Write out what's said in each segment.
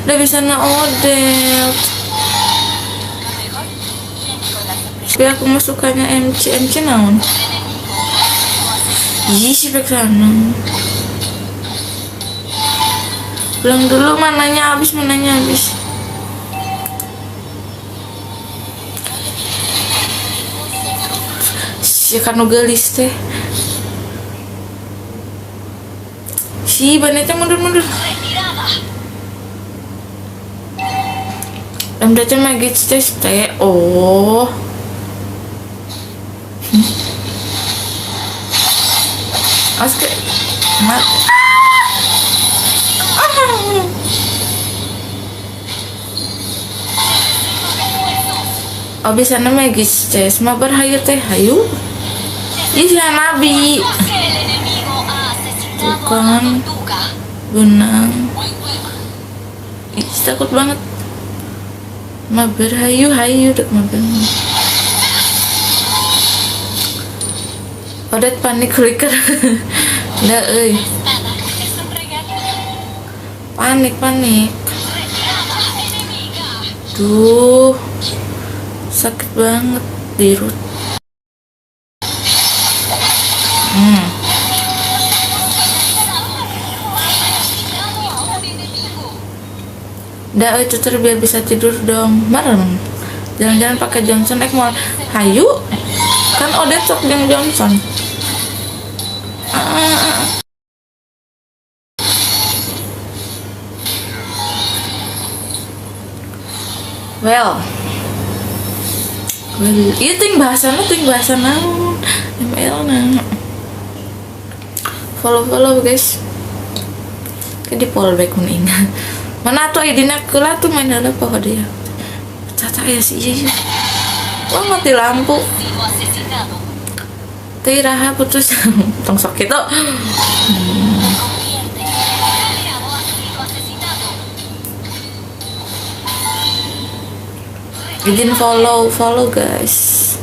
udah bisa naodel. Tapi aku mah sukanya MC naon. Ih, si Peksana. Bilang dulu mananya habis. Si kan gelis teh. Si banetnya mundur. Udah magit teh. Oh. Aske mat. Oh bisa nama magis tes mah berhayu teh hayu. Iya nabi. Bukan benang. Ih takut banget. Mah berhayu dek mah benang. Odet panik kliker. Nggak panik. Duh, sakit banget dirut. Nggak itu biar bisa tidur dong. Marem. Jalan-jalan pakai Johnson mau hayu. Kan Odet sok yang Johnson. Well, iya ting bahasa naon ML na follow guys ke di fallback kuning mana tuh idina kela tuh main ada apa dia tata ya sih iya wah mati lampu tiraha putus tong sok itu izin follow guys.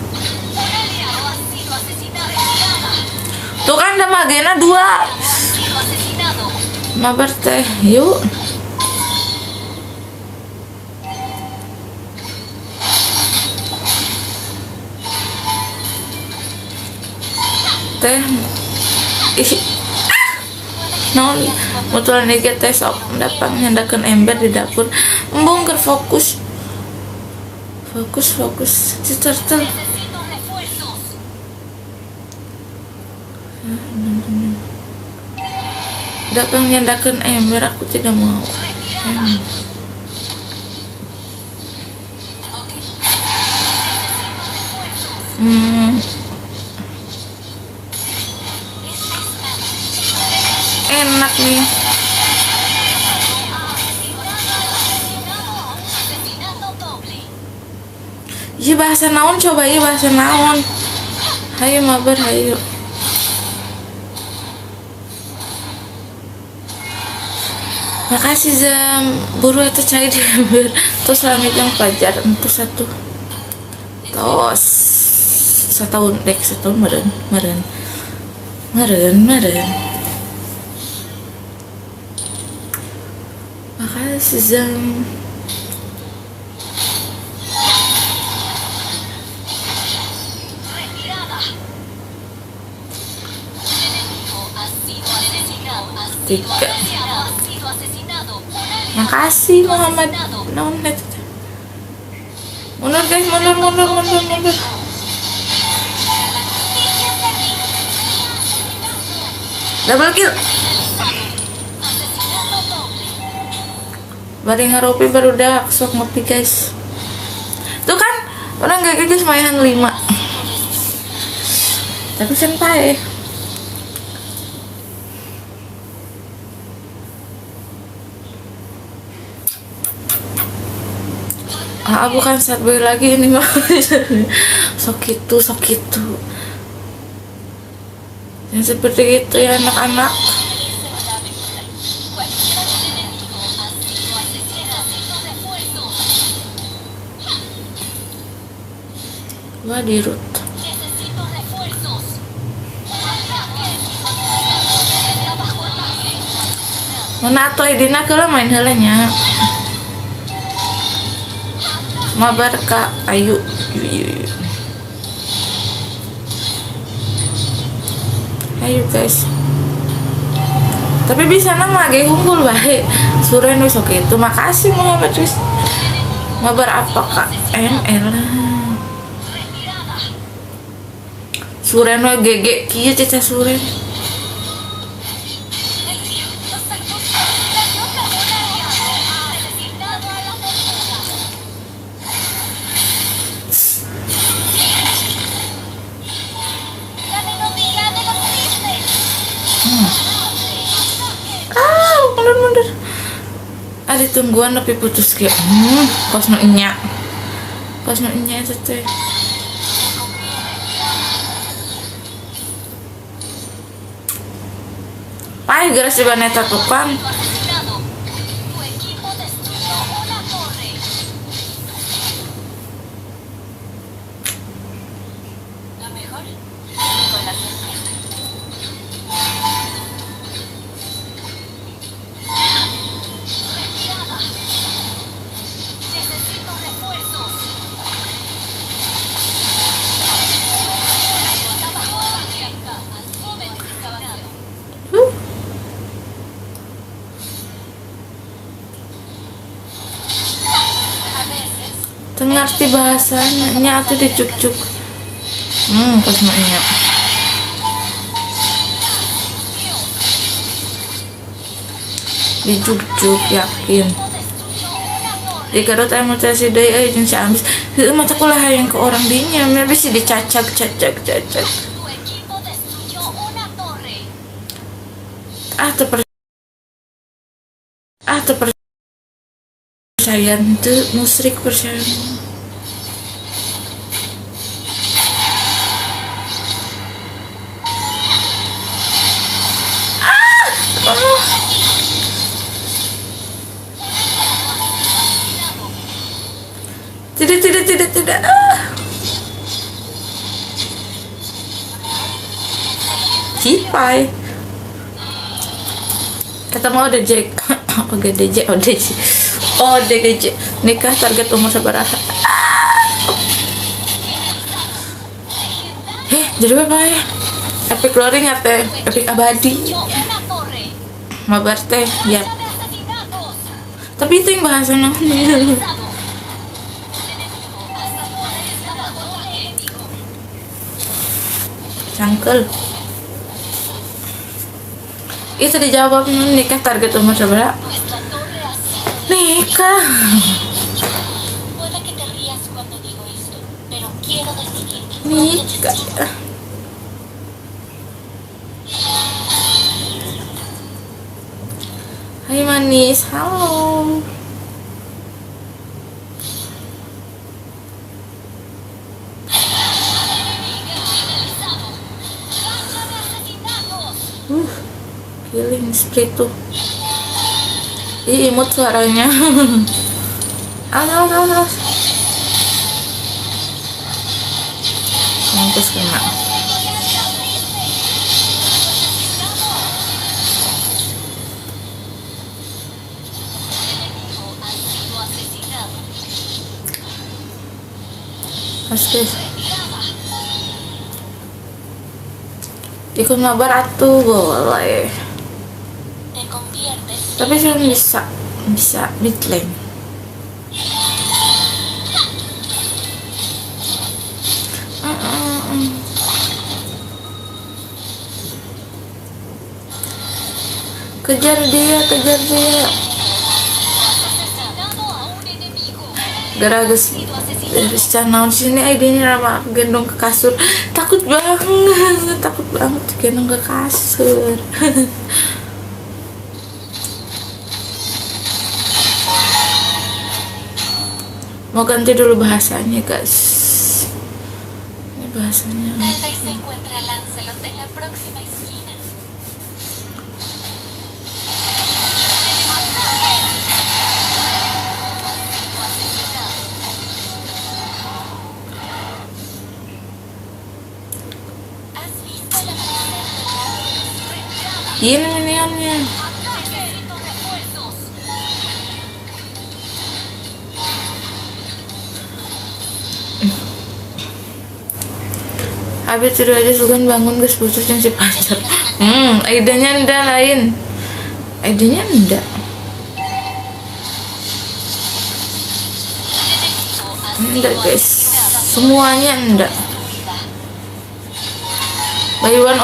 Tuh kan ada magena 2 mabar teh yuk teh ih non mutual nege teh sok dapat nyandakan ember di dapur embongker fokus si turtle dapat nyandakan ember aku tidak mau enak nih iya bahasa naon coba iya bahasa naon hayu mabar hayu makasih Zam buru itu cair diambil terus langit yang pelajar untuk satu tos setahun meren makasih Zam tiga makasih Muhammad naon mundur guys mundur double kill bari ngaropi baru udah sok ngopi guys tuh kan orang gak guys mayan 5 tapi senpai bukan sad boy lagi ini mah sok itu yang seperti itu ya anak-anak wah dirut mana tuh idina kala main halanya Mabar Kak Ayu. Ayo guys. Tapi bisa nama lagi unggul baik. Suren wis oke itu. Makasih Muhammad wis. Mabar apa Kak? ML. Suren we GG kieu Cica Suren. Mundur. Ada tungguan tapi putus kayak kos no nya itu teh. Ay, geras di baneta tukang. Ngerti bahasanya atau dicuk-cuk pas mainnya dicuk-cuk yakin di Garut emotasi deh jeung si ambis mata kulah yang ke orang dinya bisa dicacak percayaan tuh musrik percayaan. Tidak. Cipai. Kata mau ada Jack. ODJ. Nikah target umur sabaraha. Jadi apa ya? Epic rolling ya teh, epic abadi. Mabar teh, ya. Tapi itu yang bahasanya. Cangkel. Itu dijawab nikah target umur berapa? Nikah. Nikah. Hai manis, halo. Killing spree tuh. Ih, imut suaranya. Awas. Mampus kena. Pasti. Ikut mabar atuh boleh. Tapi saya bisa mid lane. Kejar dia. Garagus dari channel sini ID-nya lama gendong ke kasur. Takut banget gendong ke kasur. Mau ganti dulu bahasanya guys. Ini bahasanya ini minionnya. Habis tidur aja sugan bangun guys putus yang si pacar. Idenya ndak lain. Idenya ndak. Ndak guys. Semuanya ndak. Buy one